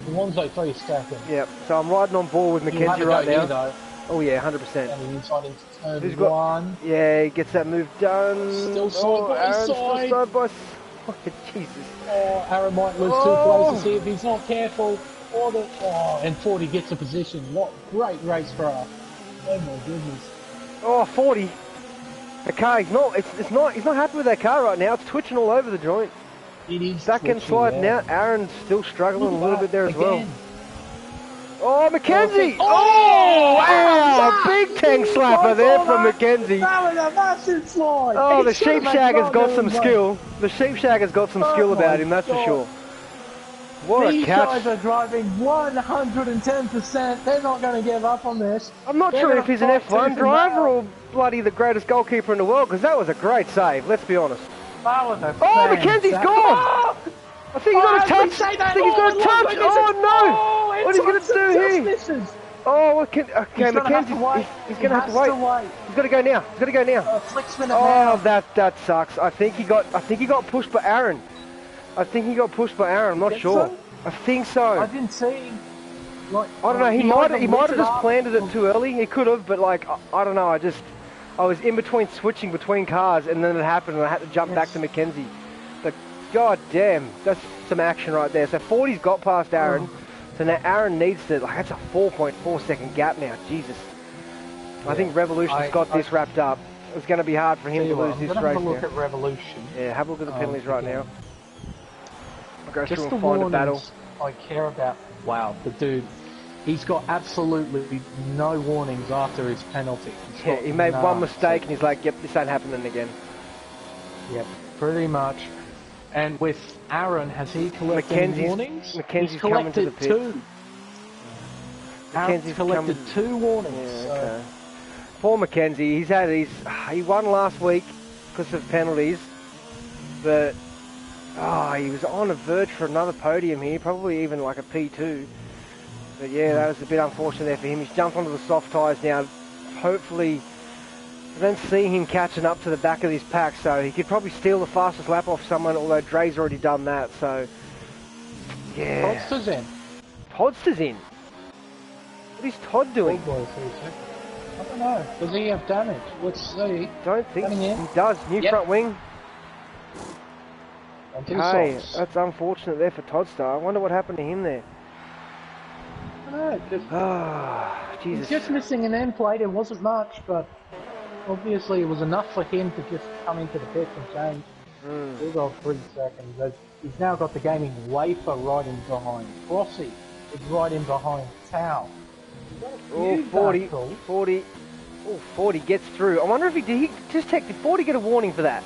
Alonso 3 stacking. Yep. So I'm riding on board with Mackenzie right now. Though. Oh yeah, 100%. And inside into turn one. Yeah, he gets that move done. Still side by Aaron's side. Still side by side. Oh, Jesus. Oh, Aaron might lose too close to see if he's not careful. And 40 gets a position. What great race for us. Oh my goodness. Oh, 40. The car, he's not happy with that car right now. It's twitching all over the joint. It is back and sliding out. Aaron's still struggling a little bit there as well. Oh, Mackenzie! Oh, wow! Big tank slapper there from Mackenzie. That was a massive slide. Oh, the sheep shagger's got some skill. The sheep shagger's got some skill about him, that's for sure. What a catch. These guys are driving 110%. They're not going to give up on this. I'm not sure if he's an F1 driver or bloody the greatest goalkeeper in the world, because that was a great save, let's be honest. That was a Mackenzie's gone! Oh! I think he's got a touch! I think he's got a touch! Oh no! What is he going to do here? Oh, what can... Okay, Mackenzie, he's going to have to wait. He's got to go now. He's got to go now. Oh, that sucks. I think he got pushed by Aaron. I'm not sure. I think so. I didn't see. Like, I don't know. He might have just planted it too early. He could have, but like I don't know. I was in between switching between cars, and then it happened, and I had to jump back to Mackenzie. But god damn, that's some action right there. So 40's got past Aaron. So now Aaron needs to. Like that's a 4.4 second gap now. Jesus. I think Revolution's got this wrapped up. It's going to be hard for him to lose this race. Have a look at Revolution. Yeah, have a look at the penalties right now. I'll go through and find a battle. I care about. Wow, the dude, he's got absolutely no warnings after his penalty. Yeah, he made one mistake and he's like, yep, this ain't happening again. Yep, pretty much. And with Aaron, has he collected any warnings? Mackenzie's coming to the pit. Aaron's collected 2 warnings. Yeah, okay. Poor Mackenzie, he won last week because of penalties, but he was on a verge for another podium here, probably even like a P2. But yeah, that was a bit unfortunate there for him. He's jumped onto the soft tyres now. Hopefully, I don't see him catching up to the back of this pack, so he could probably steal the fastest lap off someone, although Dre's already done that, so... Yeah. Podster's in. Podster's in? What is Todd doing? I don't know. Does he have damage? Let's see. Don't think so. He does. New front wing. Okay, that's unfortunate there for Todster. I wonder what happened to him there. I don't know. Jesus. He's just missing an end plate. It wasn't much, but obviously it was enough for him to just come into the pit and change. He's got 3 seconds. He's now got the gaming wafer right in behind. Crossy is right in behind Tao. Oh, 40. Oh, 40 gets through. I wonder if did 40 get a warning for that?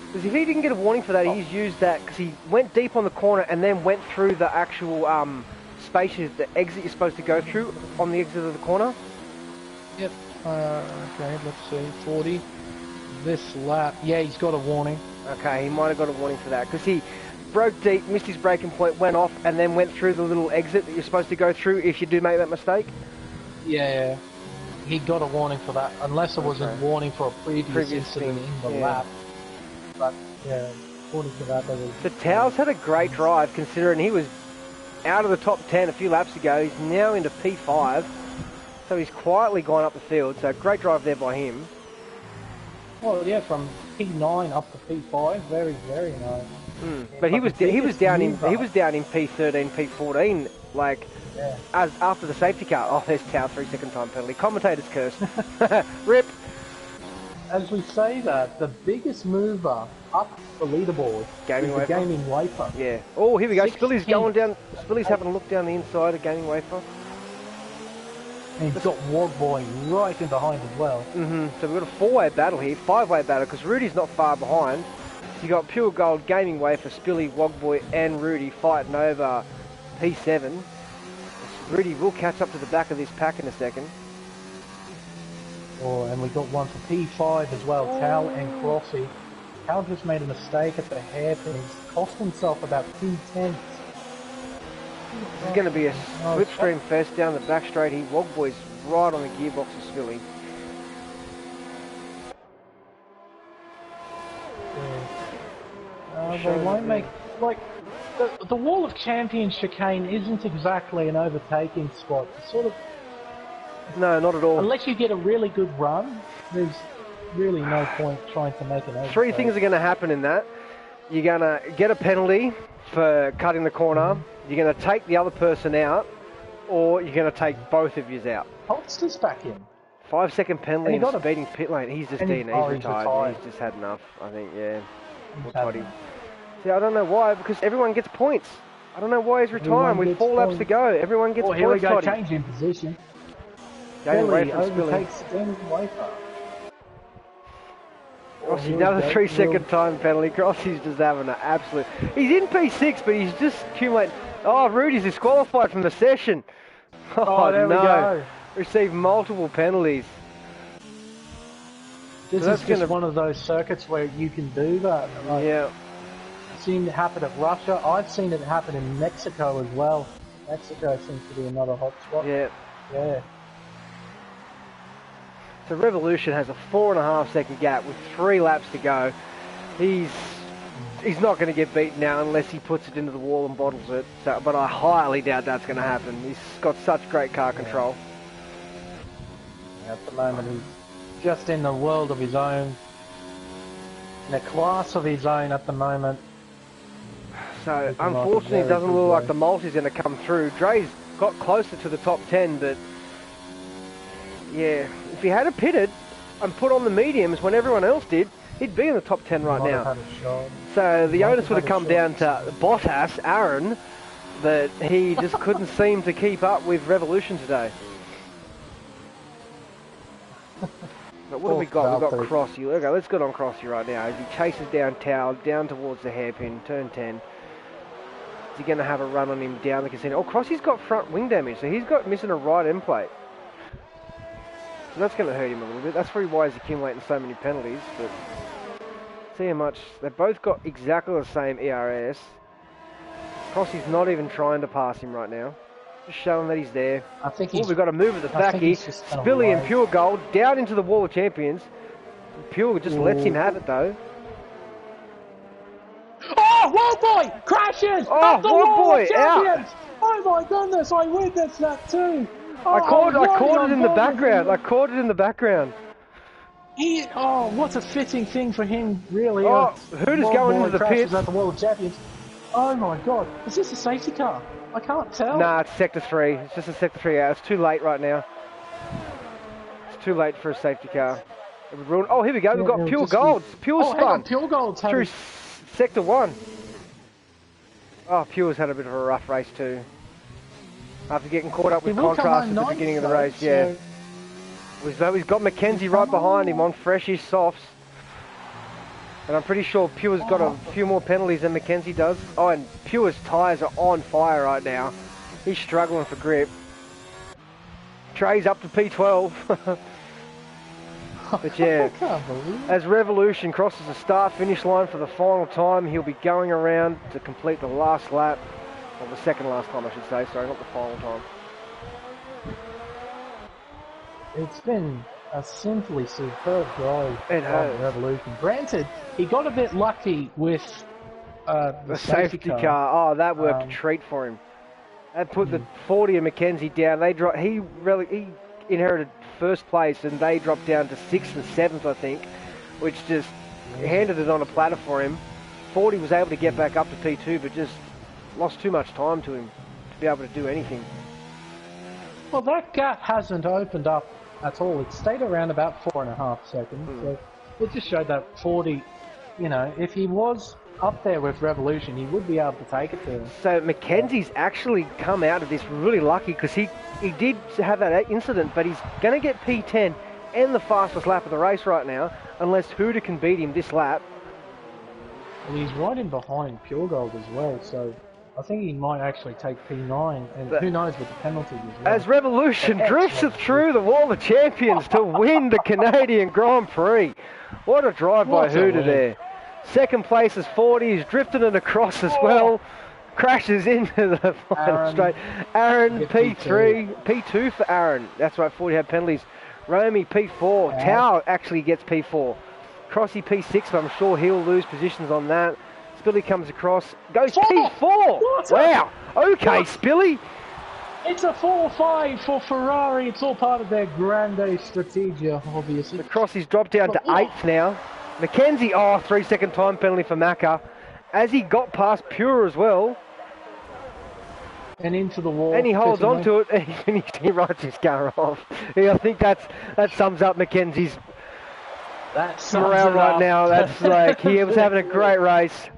Because if he didn't get a warning for that, he's used that because he went deep on the corner and then went through the actual spaces, the exit you're supposed to go through on the exit of the corner. Yep. Okay, let's see. 40. This lap. Yeah, he's got a warning. Okay, he might have got a warning for that because he broke deep, missed his braking point, went off, and then went through the little exit that you're supposed to go through if you do make that mistake. Yeah. He got a warning for that, unless it was a warning for a previous incident in the lap. But yeah, according to that, the Tao's had a great drive considering he was out of the top 10 a few laps ago. He's now into P5, so he's quietly gone up the field. So great drive there by him. Well, yeah, from P9 up to P5. Very, very nice. But he was down in P13, P14. Like as after the safety car. Oh, there's Tau 3-second time penalty. Commentator's curse. Rip. As we say that, the biggest mover up the leaderboard is the gaming wafer. Yeah. Oh, here we go. 16th. Spilly's going down. Spilly's having a look down the inside of gaming wafer. And he's got Wogboy right in behind as well. So we've got a four-way battle here, five-way battle, because Rudy's not far behind. You got Pure Gold, Gaming Wafer, Spilly, Wogboy, and Rudy fighting over P7. Rudy will catch up to the back of this pack in a second. Oh, and we got one for P5 as well, Cal and Crossy. Cal just made a mistake at the hairpin. He's cost himself about 2/10. This is going to be a slipstream fest down the back straight here. Wogboy's right on the gearbox of Spilly. They won't make... Like, the Wall of Champions chicane isn't exactly an overtaking spot. It's sort of... No, not at all. Unless you get a really good run, there's really no point trying to make an overtake. Three things are going to happen in that. You're going to get a penalty for cutting the corner. You're going to take the other person out, or you're going to take both of yous out. Holster's back in. 5-second penalty and speeding pit lane. He's just in. He's retired. He's just had enough, I think, yeah. See, I don't know why, because everyone gets points. I don't know why he's retiring with 4 laps to go. Everyone gets points. Here we go, change in position. Billy overtakes Gaming Wafer. Crossy, another 3-second time penalty. Crossy's just having an absolute... He's in P6, but he's just accumulating... Oh, Rudy's disqualified from the session. Oh, there we go. Received multiple penalties. This is just one of those circuits where you can do that. Like, yeah. I've seen it happen at Russia. I've seen it happen in Mexico as well. Mexico seems to be another hot spot. Yeah. Yeah. So Revolution has a 4.5-second gap with 3 laps to go. He's not going to get beaten now unless he puts it into the wall and bottles it. So, but I highly doubt that's going to happen. He's got such great car control. At the moment, he's just in the world of his own, in a class of his own at the moment. So unfortunately, it doesn't look like the multi's going to come through. Dre's got closer to the top 10, but yeah, if he had pitted and put on the mediums when everyone else did, he'd be in the top 10 right now. So the onus would have come down to Bottas, Aaron, but he just couldn't seem to keep up with Revolution today. But what have we got? We've got Crossy. Okay, let's get on Crossy right now. As he chases down Tao, down towards the hairpin, turn 10. Is he going to have a run on him down the casino? Oh, Crossy's got front wing damage, so he's got missing a right end plate. So that's going to hurt him a little bit. That's probably why he's accumulating so many penalties. But see how much... They've both got exactly the same ERS. Crossy's not even trying to pass him right now. Just showing that he's there. I think we've got to move at the back here. Spilly and Pure Gold down into the Wall of Champions. Pure just lets him have it though. Oh, Wallboy crashes! Oh, Wallboy out! Oh my goodness, I witnessed that too. I caught it in the background. I caught it in the background. What a fitting thing for him, really. Oh, Hooter's going into the pits at the World Champions. Oh my God, is this a safety car? I can't tell. Nah, it's Sector 3. It's just a Sector 3 out. It's too late right now. It's too late for a safety car. It would ruin... Oh, here we go. We've got Pure Golds. Pure spun. Pure Golds through Sector 1. Oh, Pure's had a bit of a rough race too. After getting caught up with contrast at the beginning of the race, yeah. So he's got Mackenzie right behind him on freshish softs. And I'm pretty sure Pure's got a few more penalties than Mackenzie does. Oh, and Pure's tyres are on fire right now. He's struggling for grip. Trey's up to P12. But yeah, as Revolution crosses the start-finish line for the final time, he'll be going around to complete the last lap. Or the second last time, I should say. Sorry, not the final time. It's been a simply superb drive of Revolution. Granted, he got a bit lucky with the safety car. Oh, that worked a treat for him. That put the 40 of Mackenzie down. He inherited first place, and they dropped down to 6th and 7th, I think, which just handed it on a platter for him. 40 was able to get back up to P2, but just lost too much time to him to be able to do anything. Well, that gap hasn't opened up at all. It stayed around about 4.5 seconds. So it just showed that 40, you know, if he was up there with Revolution, he would be able to take it to him. So Mackenzie's actually come out of this really lucky because he did have that incident, but he's going to get P10 and the fastest lap of the race right now, unless Huda can beat him this lap. Well, he's right in behind Pure Gold as well, so I think he might actually take P9, and who knows with the penalties as well. As Revolution drifts it through the wall of champions to win the Canadian Grand Prix. What a drive by Huda there. Second place is 40, he's drifted it across as well. Crashes into the final straight. Aaron P3, P2 for Aaron. That's right, 40 had penalties. Romy P4, Tao actually gets P4. Crossy P6, but I'm sure he'll lose positions on that. Spilly comes across, goes P4. Wow. Okay, Spilly. It's a 4-5 for Ferrari. It's all part of their grande strategia, obviously. The Crossy's dropped down to 8th now. Mackenzie, 3-second time penalty for Macca. As he got past Pure as well. And into the wall. And he holds on to it and he rides his car off. Yeah, I think that sums up Mackenzie's morale right now. That's like, he was having a great race.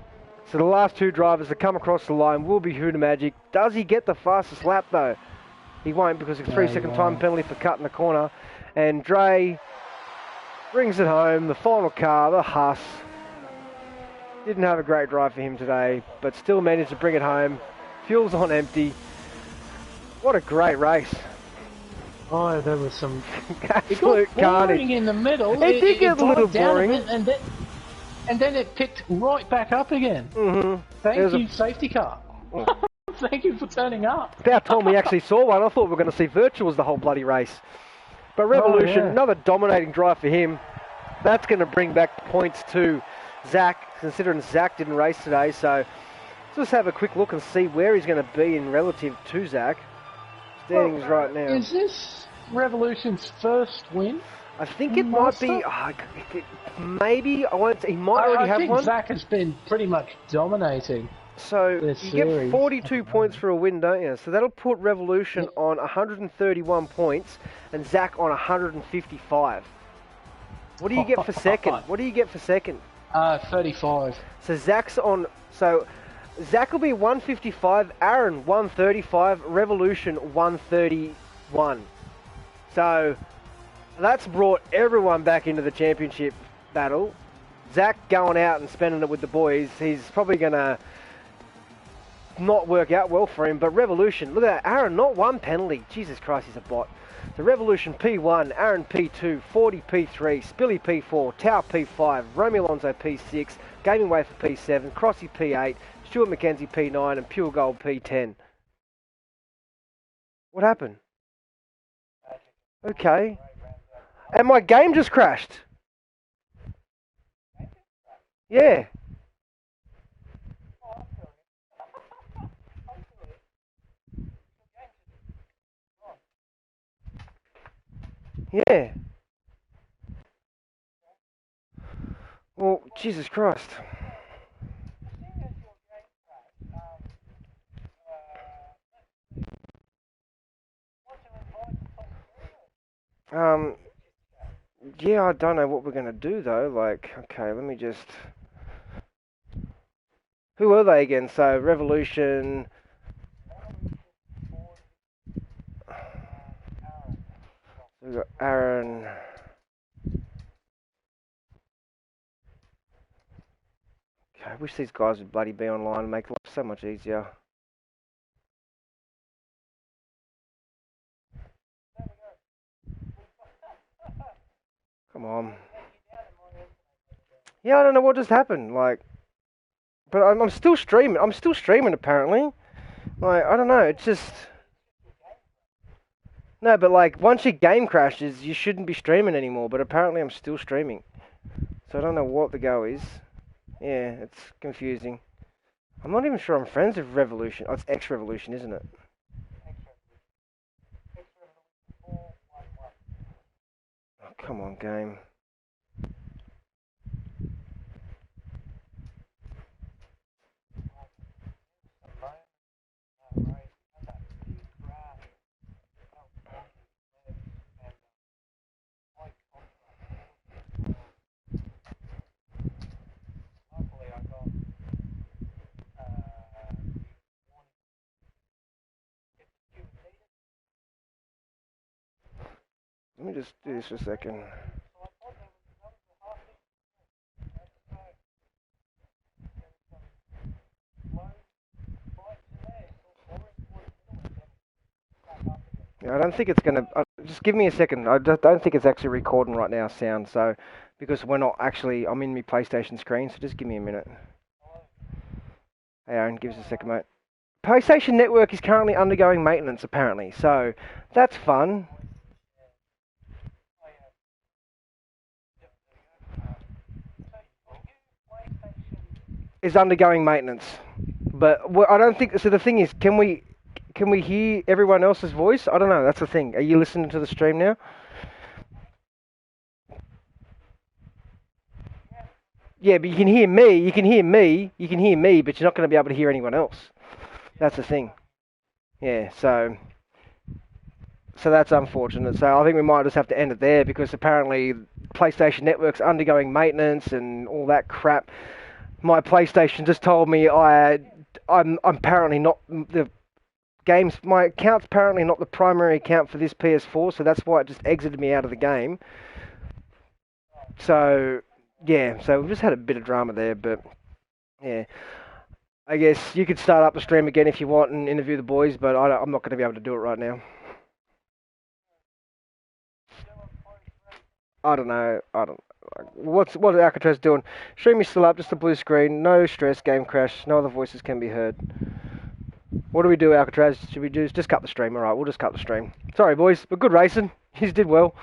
So the last two drivers that come across the line will be Huda Magic. Does he get the fastest lap though? He won't, because it's a 3-second time penalty for cutting the corner. And Dre brings it home. The final car, the Huss. Didn't have a great drive for him today, but still managed to bring it home. Fuel's on empty. What a great race. Oh, there was some absolute carnage in the middle. It did get a little boring. And then it picked right back up again. Thank you, safety car. Thank you for turning up. About time we actually saw one. I thought we were going to see virtuals the whole bloody race. But Revolution, another dominating drive for him. That's going to bring back points to Zach, considering Zach didn't race today. So let's have a quick look and see where he's going to be in relative to Zach. Standings right now. Is this Revolution's first win? I think it might be. Maybe I won't. He might already have one. I think Zach has been pretty much dominating. So you get 42 points for a win, don't you? So that'll put Revolution on 131 points and Zach on 155. What do you get for second? What do you get for second? 35. So Zach's on. So Zach will be 155. Aaron 135. Revolution 131. So that's brought everyone back into the championship battle. Zach going out and spending it with the boys. He's probably going to not work out well for him. But Revolution, look at that. Aaron, not one penalty. Jesus Christ, he's a bot. The Revolution P1, Aaron P2, 40 P3, Spilly P4, Tau P5, Romeo Alonso P6, Gaming Way for P7, Crossy P8, Stuart McKenzie P9, and Pure Gold P10. What happened? Okay. And my game just crashed. Yeah. Yeah. Well, Jesus Christ. Yeah, I don't know what we're going to do though. Like, okay, let me just... Who are they again? So, Revolution... We've got Aaron... Okay, I wish these guys would bloody be online and make life so much easier. Come on. Yeah, I don't know what just happened. Like, but I'm still streaming. I'm still streaming apparently. Like, I don't know. It's just no. But like, once your game crashes, you shouldn't be streaming anymore. But apparently, I'm still streaming. So I don't know what the go is. Yeah, it's confusing. I'm not even sure I'm friends with Revolution. Oh, it's X Revolution, isn't it? Oh, come on, game. Let me just do this for a second. Yeah, I don't think it's gonna. Just give me a second. I just don't think it's actually recording right now, sound. So, because we're not actually, I'm in my PlayStation screen. So just give me a minute. Hey, Aaron, give us a second, mate. PlayStation Network is currently undergoing maintenance, apparently. So that's fun. Is undergoing maintenance, but I don't think. So the thing is, can we hear everyone else's voice? I don't know. That's the thing. Are you listening to the stream now? Yeah, but you can hear me. You can hear me. You can hear me, but you're not going to be able to hear anyone else. That's the thing. Yeah. So that's unfortunate. So I think we might just have to end it there because apparently PlayStation Network's undergoing maintenance and all that crap. My PlayStation just told me I'm apparently not the games. My account's apparently not the primary account for this PS4, so that's why it just exited me out of the game. So yeah, so we've just had a bit of drama there, but yeah, I guess you could start up the stream again if you want and interview the boys, but I'm not going to be able to do it right now. I don't know. What is Alcatraz doing? Stream is still up, just a blue screen, no stress, game crash, no other voices can be heard. What do we do, Alcatraz? Should we just cut the stream? Alright, we'll just cut the stream. Sorry, boys, but good racing. You did well.